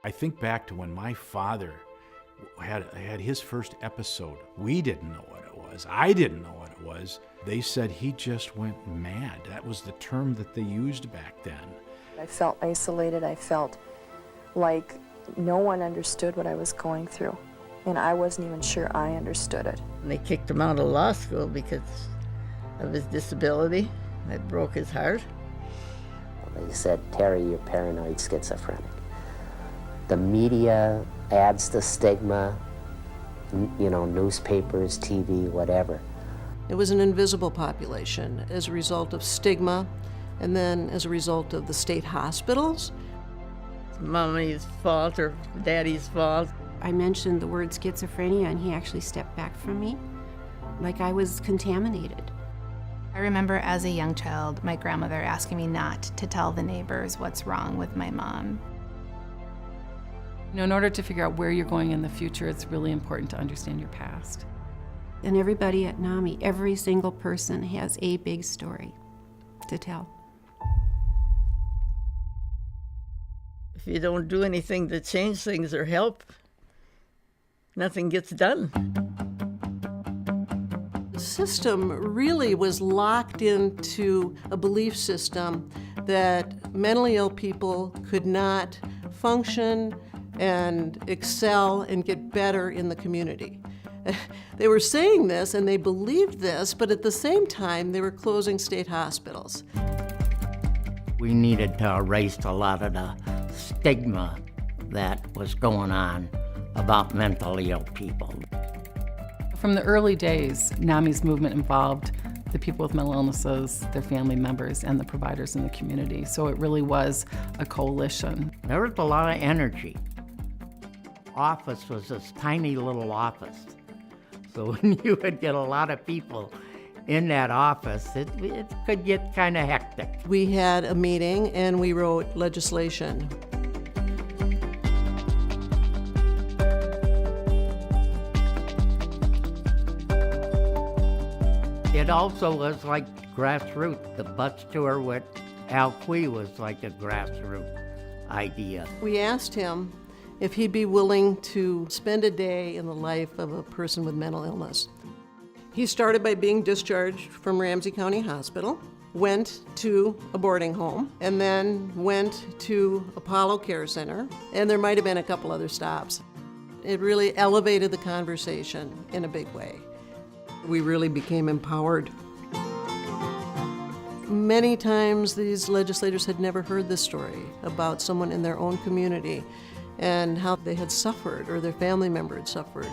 I think back to when my father had his first episode. We didn't know what it was. I didn't know what it was. They said he just went mad. That was the term that they used back then. I felt isolated. I felt like no one understood what I was going through, and I wasn't even sure I understood it. And they kicked him out of law school because of his disability. That broke his heart. They said, Terry, you're paranoid schizophrenic. The media adds the stigma, newspapers, TV, whatever. It was an invisible population as a result of stigma, and then as a result of the state hospitals. It's mommy's fault or daddy's fault. I mentioned the word schizophrenia, and he actually stepped back from me like I was contaminated. I remember as a young child, my grandmother asking me not to tell the neighbors what's wrong with my mom. In order to figure out where you're going in the future, it's really important to understand your past. And everybody at NAMI, every single person has a big story to tell. If you don't do anything to change things or help, nothing gets done. The system really was locked into a belief system that mentally ill people could not function and excel and get better in the community. They were saying this and they believed this, but at the same time, they were closing state hospitals. We needed to erase a lot of the stigma that was going on about mentally ill people. From the early days, NAMI's movement involved the people with mental illnesses, their family members, and the providers in the community. So it really was a coalition. There was a lot of energy. Office was this tiny little office. So when you would get a lot of people in that office, it could get kind of hectic. We had a meeting and we wrote legislation. It also was like grassroots. The bus tour with Al Quee was like a grassroots idea. We asked him if he'd be willing to spend a day in the life of a person with mental illness. He started by being discharged from Ramsey County Hospital, went to a boarding home, and then went to Apollo Care Center, and there might have been a couple other stops. It really elevated the conversation in a big way. We really became empowered. Many times these legislators had never heard this story about someone in their own community and how they had suffered or their family member had suffered.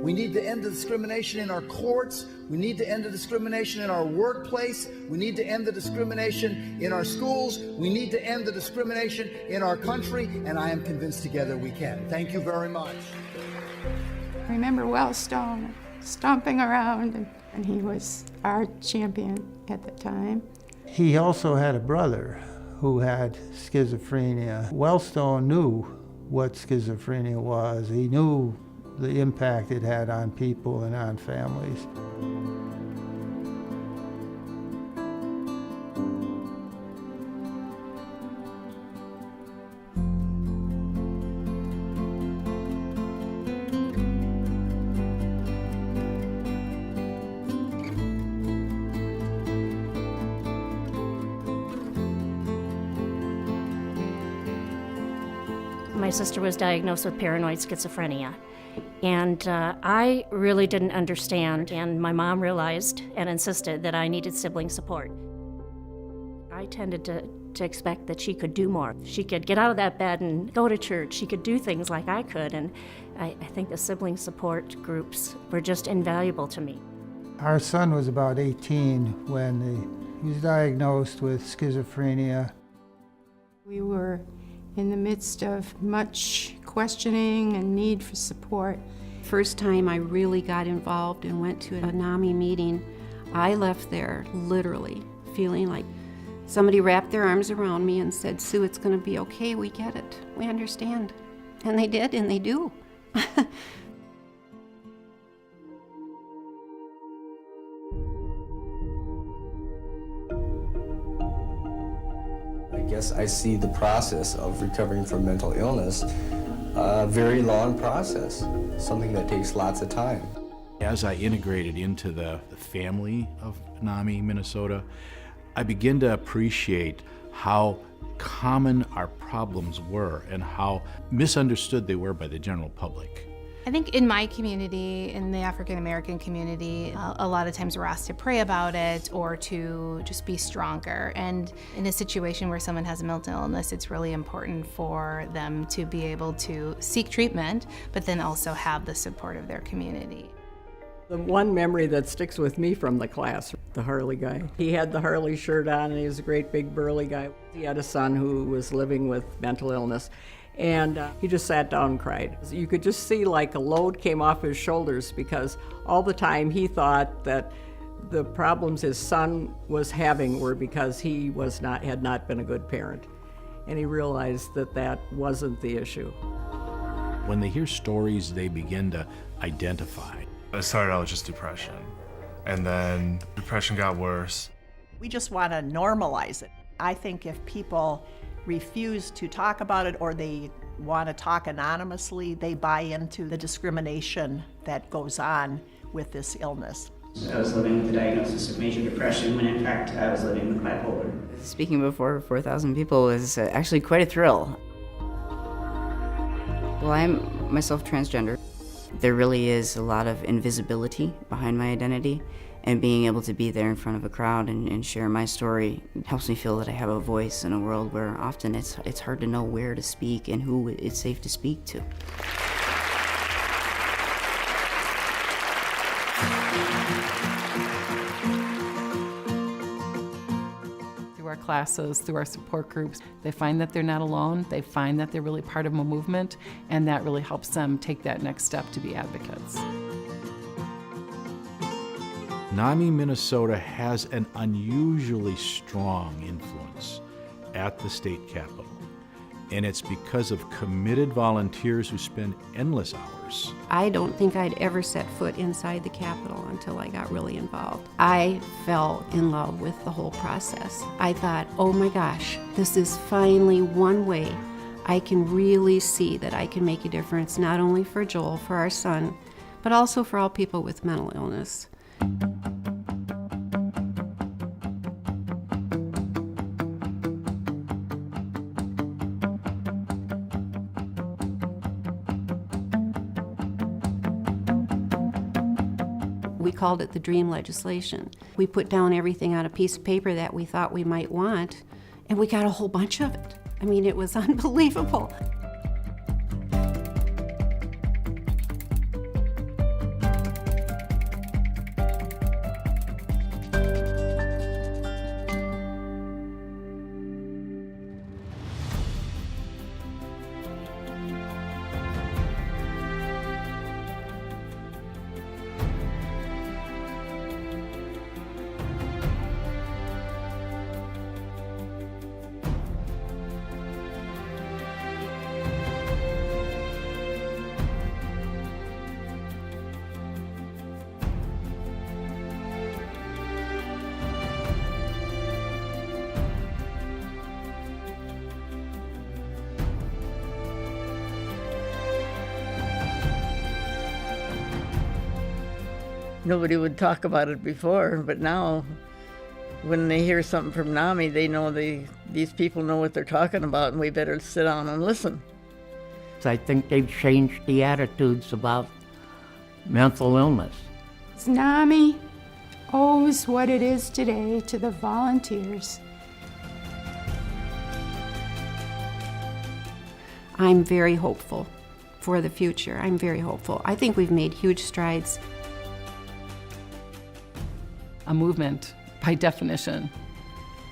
We need to end the discrimination in our courts. We need to end the discrimination in our workplace. We need to end the discrimination in our schools. We need to end the discrimination in our country, and I am convinced together we can. Thank you very much. I remember Wellstone stomping around, and he was our champion at the time. He also had a brother who had schizophrenia. Wellstone knew what schizophrenia was. He knew the impact it had on people and on families. My sister was diagnosed with paranoid schizophrenia. And I really didn't understand, and my mom realized and insisted that I needed sibling support. I tended to expect that she could do more. She could get out of that bed and go to church. She could do things like I could, and I think the sibling support groups were just invaluable to me. Our son was about 18 when he was diagnosed with schizophrenia. We were in the midst of much questioning and need for support. First time I really got involved and went to a NAMI meeting, I left there literally feeling like Somebody wrapped their arms around me and said, "Sue, it's going to be okay. We get it. We understand." And they did, and they do. I guess I see the process of recovering from mental illness a very long process, something that takes lots of time. As I integrated into the family of NAMI Minnesota, I began to appreciate how common our problems were and how misunderstood they were by the general public. I think in my community, in the African American community, a lot of times we're asked to pray about it or to just be stronger. And in a situation where someone has a mental illness, it's really important for them to be able to seek treatment, but then also have the support of their community. The one memory that sticks with me from the class, the Harley guy. He had the Harley shirt on, and he was a great big burly guy. He had a son who was living with mental illness, and he just sat down and cried. You could just see like a load came off his shoulders, because all the time he thought that the problems his son was having were because he had not been a good parent. And he realized that that wasn't the issue. When they hear stories, they begin to identify. It started out with just depression, and then depression got worse. We just want to normalize it. I think if people refuse to talk about it or they want to talk anonymously, they buy into the discrimination that goes on with this illness. I was living with the diagnosis of major depression when in fact I was living with bipolar. Speaking before 4,000 people was actually quite a thrill. Well, I'm myself transgender. There really is a lot of invisibility behind my identity, and being able to be there in front of a crowd and share my story helps me feel that I have a voice in a world where often it's hard to know where to speak and who it's safe to speak to. Our classes, through our support groups, they find that they're not alone, they find that they're really part of a movement, and that really helps them take that next step to be advocates. NAMI Minnesota has an unusually strong influence at the state capitol, and it's because of committed volunteers who spend endless hours. I don't think I'd ever set foot inside the Capitol until I got really involved. I fell in love with the whole process. I thought, oh my gosh, this is finally one way I can really see that I can make a difference, not only for Joel, for our son, but also for all people with mental illness. We called it the dream legislation. We put down everything on a piece of paper that we thought we might want, and we got a whole bunch of it. I mean, it was unbelievable. Nobody would talk about it before, but now when they hear something from NAMI, they know these people know what they're talking about, and we better sit down and listen. I think they've changed the attitudes about mental illness. NAMI owes what it is today to the volunteers. I'm very hopeful for the future. I'm very hopeful. I think we've made huge strides. A movement, by definition,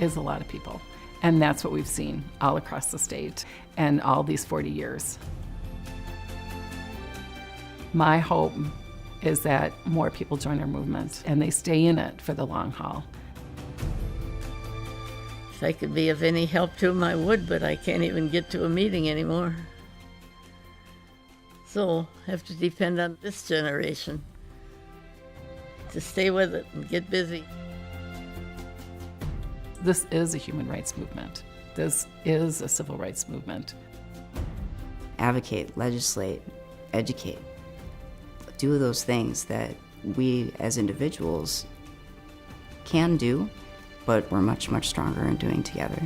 is a lot of people. And that's what we've seen all across the state and all these 40 years. My hope is that more people join our movement and they stay in it for the long haul. If I could be of any help to them, I would, but I can't even get to a meeting anymore. So I have to depend on this generation to stay with it and get busy. This is a human rights movement. This is a civil rights movement. Advocate, legislate, educate. Do those things that we as individuals can do, but we're much, much stronger in doing together.